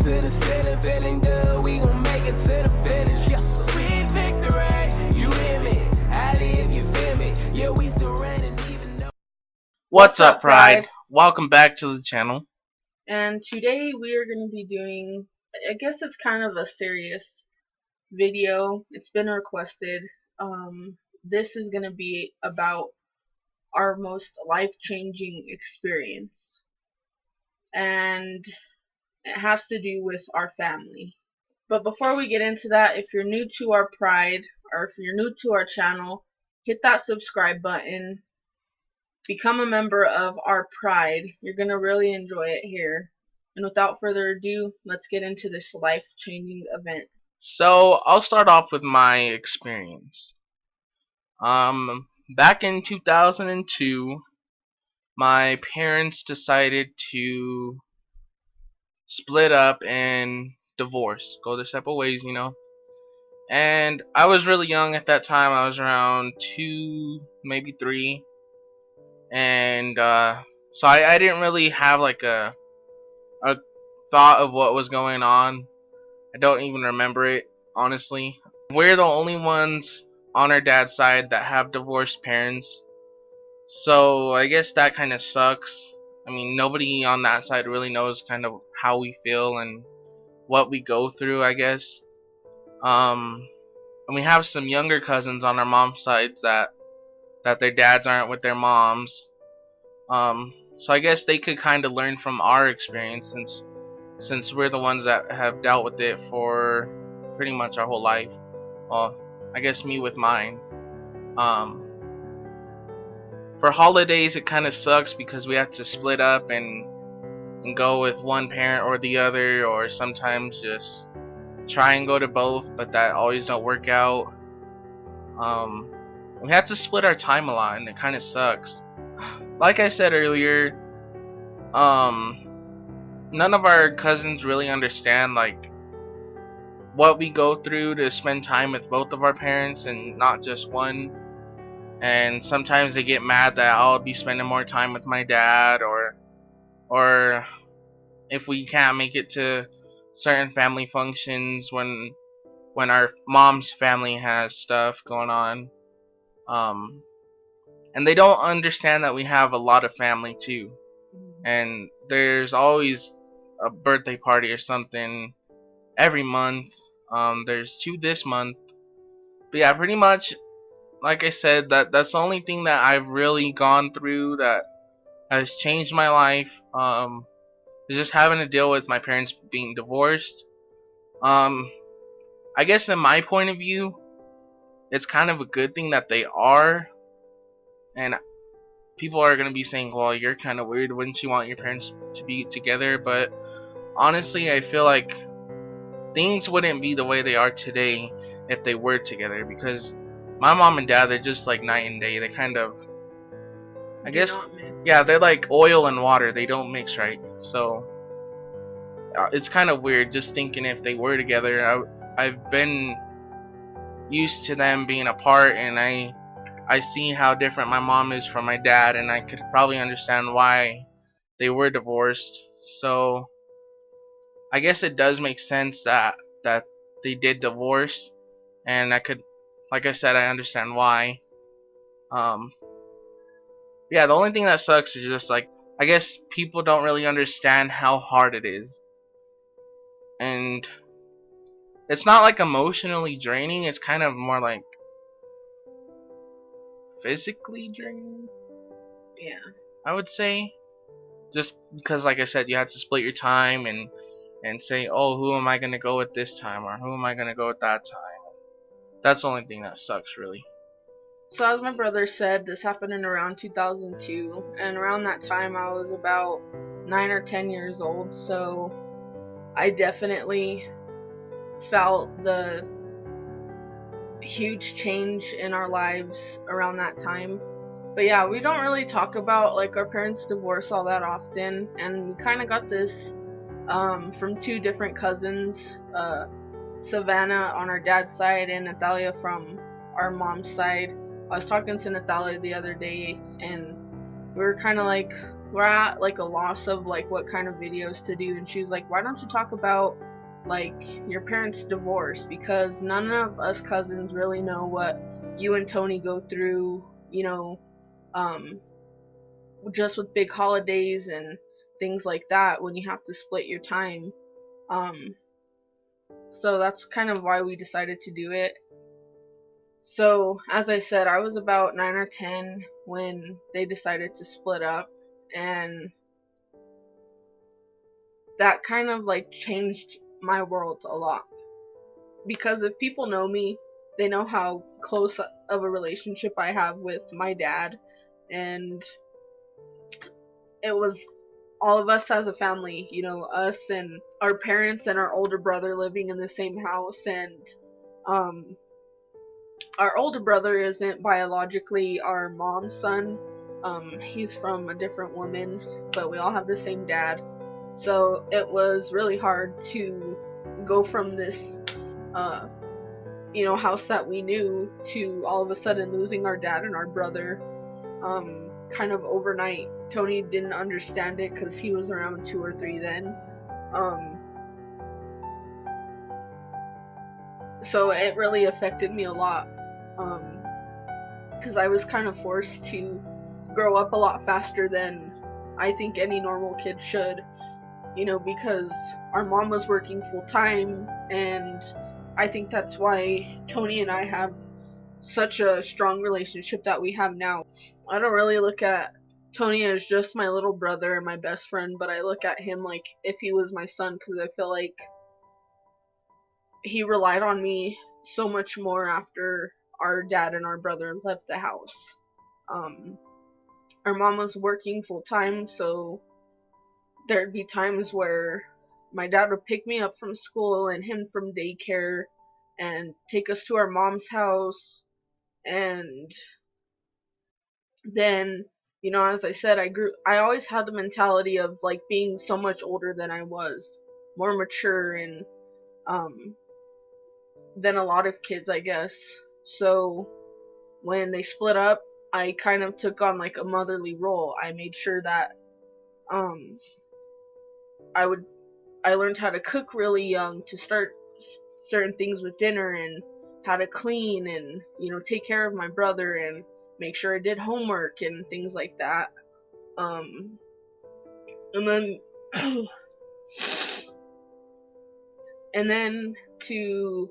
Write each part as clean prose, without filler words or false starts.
to the ceiling, feeling good. We gon' make it to the finish. Yes, sweet victory. You hear me? Ali, if you feel me. Yeah, we still running even though. What's up, Pride? Welcome back to the channel. And today we are going to be doing, I guess it's kind of a serious video. It's been requested. This is going to be about our most life-changing experience. And it has to do with our family. But before we get into that, if you're new to our Pride, or if you're new to our channel, hit that subscribe button. Become a member of our Pride. You're going to really enjoy it here. And without further ado, let's get into this life-changing event. So I'll start off with my experience. Back in 2002, my parents decided to split up and divorce, go their separate ways, And I was really young at that time. I was around 2, maybe 3, and so I didn't really have like a thought of what was going on. I don't even remember it, honestly. We're the only ones on our dad's side that have divorced parents, so I guess that kind of sucks. I mean, nobody on that side really knows kind of how we feel and what we go through, I guess. And we have some younger cousins on our mom's side that their dads aren't with their moms. So I guess they could kind of learn from our experience since we're the ones that have dealt with it for pretty much our whole life. Well, I guess me with mine. For holidays it kind of sucks because we have to split up and go with one parent or the other, or sometimes just try and go to both, but that always don't work out. We have to split our time a lot and it kind of sucks. Like I said earlier, none of our cousins really understand like what we go through to spend time with both of our parents and not just one. And sometimes they get mad that I'll be spending more time with my dad, or if we can't make it to certain family functions when our mom's family has stuff going on. And they don't understand that we have a lot of family too, and there's always a birthday party or something every month. There's 2 this month. But yeah, pretty much like I said, that's the only thing that I've really gone through that has changed my life. Is just having to deal with my parents being divorced. I guess in my point of view, it's kind of a good thing that they are. And people are gonna be saying, well, you're kind of weird, wouldn't you want your parents to be together? But honestly, I feel like things wouldn't be the way they are today if they were together, because my mom and dad, they're just like night and day. They kind of, I guess, yeah, they're like oil and water. They don't mix right. So it's kind of weird just thinking if they were together. I've been used to them being apart, and I see how different my mom is from my dad, and I could probably understand why they were divorced. So I guess it does make sense that they did divorce, and I could, like I said, I understand why. Yeah, the only thing that sucks is just like, I guess people don't really understand how hard it is. And it's not like emotionally draining, it's kind of more like physically draining. Yeah, I would say. Just because, like I said, you have to split your time and say, oh, who am I going to go with this time, or who am I going to go with that time. That's the only thing that sucks, really. so as my brother said, this happened in around 2002, and around that time I was about 9 or 10 years old, so I definitely felt the huge change in our lives around that time. But yeah, we don't really talk about like our parents' divorce all that often, and we kind of got this from 2 different cousins, Savannah on our dad's side and Natalia from our mom's side. I was talking to Natalia the other day, and we were kind of like, we're at like a loss of like what kind of videos to do, and she was like, why don't you talk about like your parents' divorce, because none of us cousins really know what you and Tony go through, you know, just with big holidays and things like that when you have to split your time. So that's kind of why we decided to do it. So as I said, I was about 9 or 10 when they decided to split up, and that kind of like changed my world a lot, because if people know me, they know how close of a relationship I have with my dad, and it was all of us as a family, you know, us and our parents and our older brother living in the same house. And our older brother isn't biologically our mom's son. He's from a different woman, but we all have the same dad. So it was really hard to go from this you know, house that we knew to all of a sudden losing our dad and our brother kind of overnight. Tony didn't understand it because he was around 2 or 3 then. So it really affected me a lot, because I was kind of forced to grow up a lot faster than I think any normal kid should, you know, because our mom was working full time, and I think that's why Tony and I have such a strong relationship that we have now. I don't really look at Tony as just my little brother and my best friend, but I look at him like if he was my son, because I feel like he relied on me so much more after our dad and our brother left the house. Our mom was working full time, so there'd be times where my dad would pick me up from school and him from daycare and take us to our mom's house. And then, you know, as I said, I always had the mentality of like being so much older than I was, more mature and than a lot of kids, I guess. So when they split up, I kind of took on like a motherly role. I made sure that I learned how to cook really young to start certain things with dinner, and how to clean and, you know, take care of my brother and make sure I did homework and things like that. And then and then to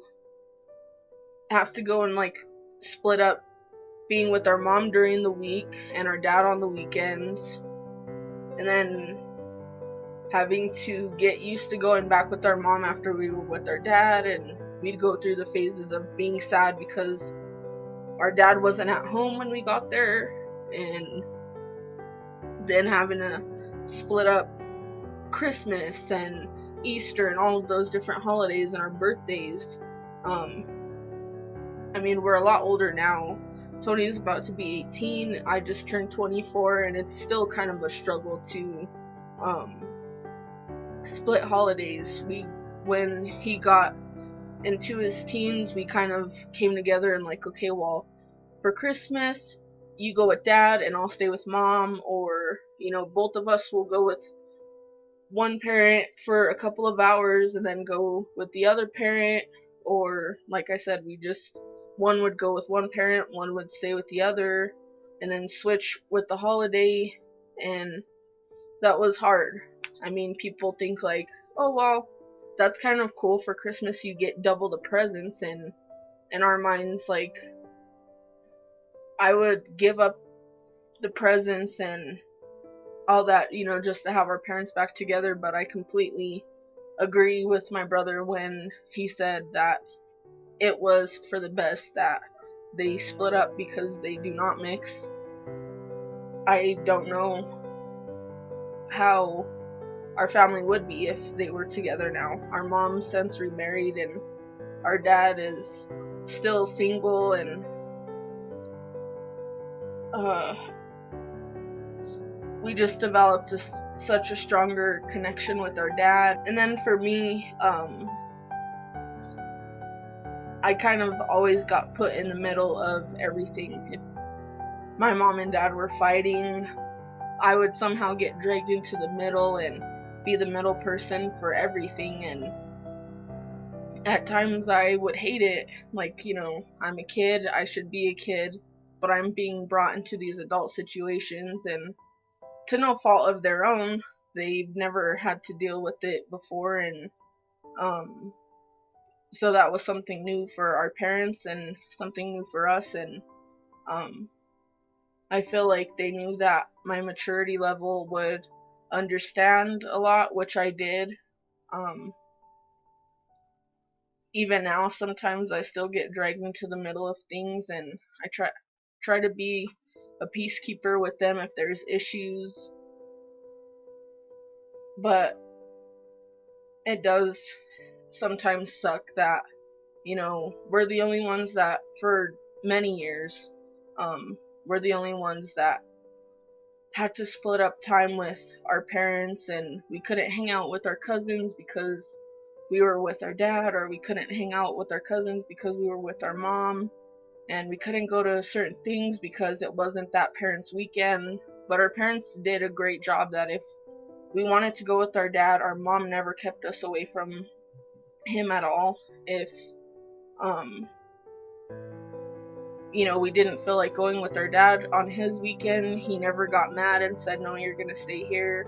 have to go and like split up being with our mom during the week and our dad on the weekends, and then having to get used to going back with our mom after we were with our dad, and we'd go through the phases of being sad because our dad wasn't at home when we got there, and then having to split up Christmas and Easter and all of those different holidays and our birthdays. I mean, we're a lot older now. Tony's about to be 18. I just turned 24, and it's still kind of a struggle to split holidays. When he got into his teens, we kind of came together and like, okay, well, for Christmas, you go with dad and I'll stay with mom, or, you know, both of us will go with one parent for a couple of hours and then go with the other parent, or like I said, one would go with one parent, one would stay with the other, and then switch with the holiday. And that was hard. I mean, people think like, oh well, that's kind of cool, for Christmas you get double the presents, and in our minds, like, I would give up the presents and all that, you know, just to have our parents back together. But I completely agree with my brother when he said that it was for the best that they split up, because they do not mix. I don't know how our family would be if they were together now. Our mom's since remarried, and our dad is still single, and we just developed such a stronger connection with our dad. And then for me, I kind of always got put in the middle of everything. If my mom and dad were fighting, I would somehow get dragged into the middle and be the middle person for everything, and at times I would hate it. Like, I'm a kid, I should be a kid, but I'm being brought into these adult situations, and to no fault of their own, they've never had to deal with it before, and so that was something new for our parents and something new for us, and I feel like they knew that my maturity level would understand a lot, which I did. Even now, sometimes I still get dragged into the middle of things, and I try to be a peacekeeper with them if there's issues, but it does sometimes suck that we're the only ones that for many years we're the only ones that had to split up time with our parents, and we couldn't hang out with our cousins because we were with our dad, or we couldn't hang out with our cousins because we were with our mom, and we couldn't go to certain things because it wasn't that parents' weekend. But our parents did a great job that if we wanted to go with our dad, our mom never kept us away from him at all. If we didn't feel like going with our dad on his weekend, he never got mad and said, no, you're gonna stay here.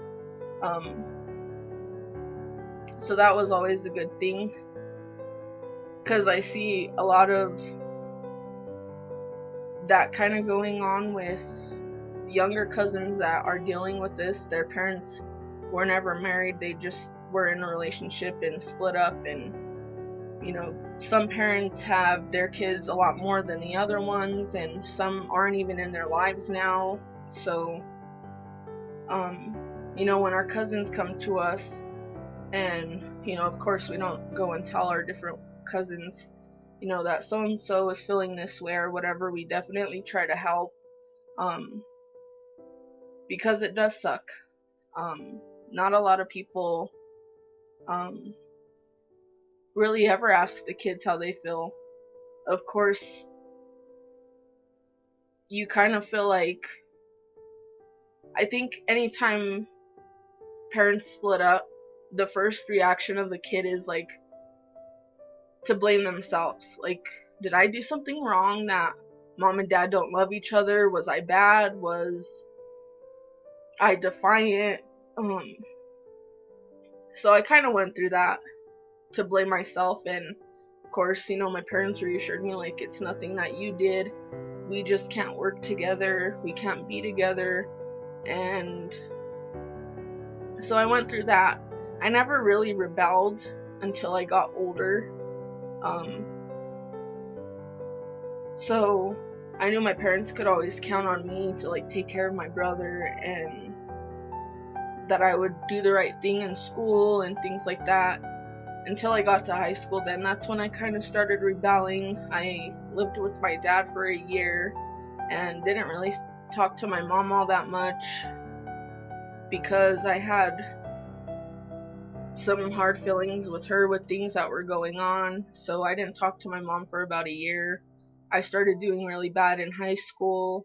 So that was always a good thing, because I see a lot of that kind of going on with younger cousins that are dealing with this. Their parents were never married, they just were in a relationship and split up, and some parents have their kids a lot more than the other ones, and some aren't even in their lives now. So when our cousins come to us, and of course we don't go and tell our different cousins that so and so is feeling this way or whatever. We definitely try to help, because it does suck. Not a lot of people really ever ask the kids how they feel. Of course, you kind of feel like, I think anytime parents split up, the first reaction of the kid is like to blame themselves. Like, did I do something wrong that mom and dad don't love each other? Was I bad? Was I defiant? So I kind of went through that, to blame myself, and of course, my parents reassured me, like, it's nothing that you did, we just can't work together, we can't be together. And so I went through that. I never really rebelled until I got older. So I knew my parents could always count on me to like take care of my brother, and that I would do the right thing in school and things like that. Until I got to high school, then that's when I kind of started rebelling. I lived with my dad for a year and didn't really talk to my mom all that much, because I had some hard feelings with her with things that were going on. So I didn't talk to my mom for about a year. I started doing really bad in high school.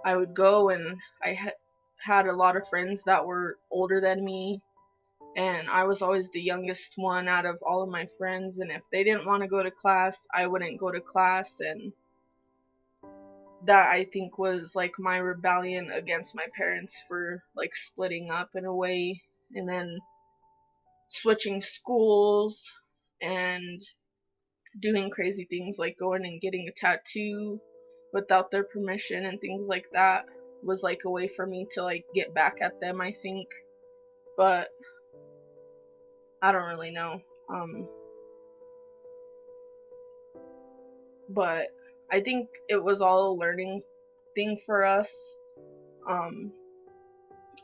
I would go, and I had a lot of friends that were older than me, and I was always the youngest one out of all of my friends, and if they didn't want to go to class, I wouldn't go to class. And that, I think, was like my rebellion against my parents for like splitting up in a way, and then switching schools and doing crazy things like going and getting a tattoo without their permission and things like that was like a way for me to like get back at them, I think. But I don't really know. But I think it was all a learning thing for us. And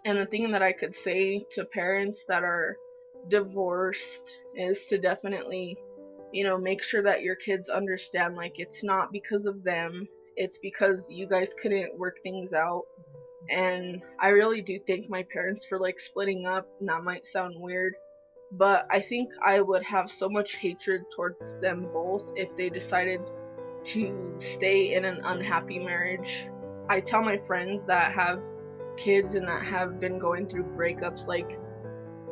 the thing that I could say to parents that are divorced is to definitely, make sure that your kids understand, like, it's not because of them, it's because you guys couldn't work things out. And I really do thank my parents for like splitting up, and that might sound weird, but I think I would have so much hatred towards them both if they decided to stay in an unhappy marriage. I tell my friends that have kids and that have been going through breakups, like,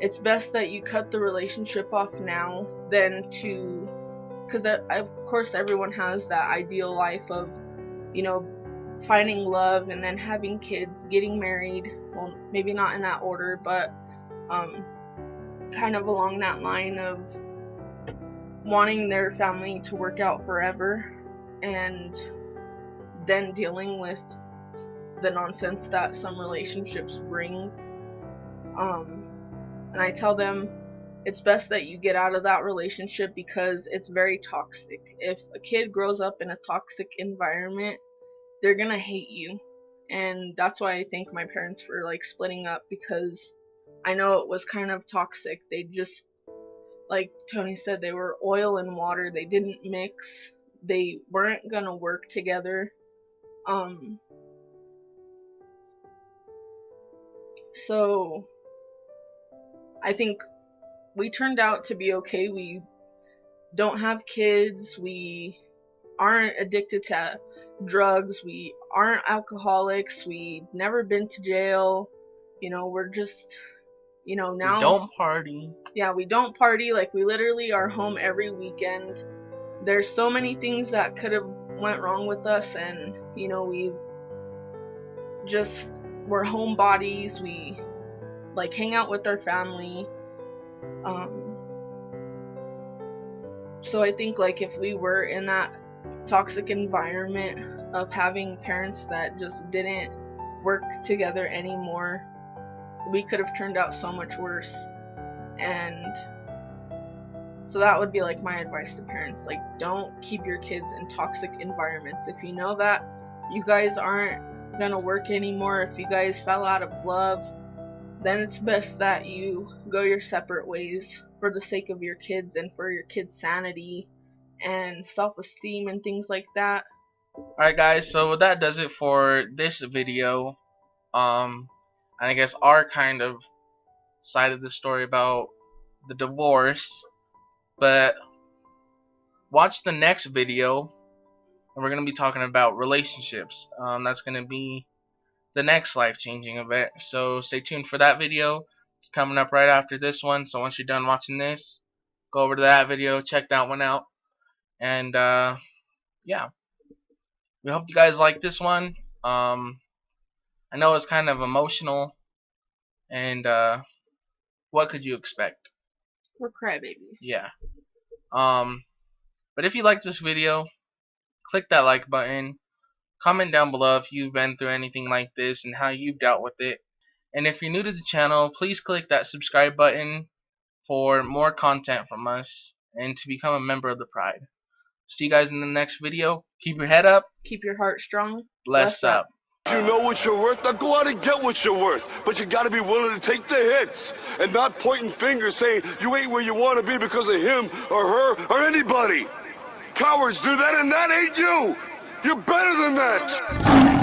it's best that you cut the relationship off now than to, because of course everyone has that ideal life of, you know, finding love and then having kids, getting married. Well, maybe not in that order, but kind of along that line of wanting their family to work out forever, and then dealing with the nonsense that some relationships bring. And I tell them it's best that you get out of that relationship because it's very toxic. If a kid grows up in a toxic environment, they're gonna hate you. And that's why I thank my parents for like splitting up, because I know it was kind of toxic. They just, like Tony said, they were oil and water. They didn't mix. They weren't gonna work together. So I think we turned out to be okay. We don't have kids. We aren't addicted to drugs. We aren't alcoholics. We've never been to jail. You know, we're just, you know, now. We don't party. Yeah, we don't party. Like, we literally are home every weekend. There's so many things that could have went wrong with us, and, you know, we're homebodies. We, like, hang out with our family. So I think, like, if we were in that toxic environment of having parents that just didn't work together anymore, we could have turned out so much worse. And so that would be like my advice to parents, like, don't keep your kids in toxic environments. If you know that you guys aren't gonna work anymore, if you guys fell out of love, then it's best that you go your separate ways for the sake of your kids and for your kids' sanity and self-esteem and things like that. Alright guys, so that does it for this video. And I guess our kind of side of the story about the divorce. But watch the next video, and we're going to be talking about relationships. That's going to be the next life-changing event. So stay tuned for that video. It's coming up right after this one. So once you're done watching this, go over to that video, check that one out. And yeah, we hope you guys like this one. I know it's kind of emotional, and what could you expect? We're crybabies. Yeah. But if you like this video, click that like button. Comment down below if you've been through anything like this and how you've dealt with it. And if you're new to the channel, please click that subscribe button for more content from us and to become a member of the Pride. See you guys in the next video. Keep your head up. Keep your heart strong. Bless up. You know what you're worth, now go out and get what you're worth. But you gotta be willing to take the hits and not pointing fingers saying you ain't where you wanna be because of him or her or anybody. Cowards do that, and that ain't you. You're better than that.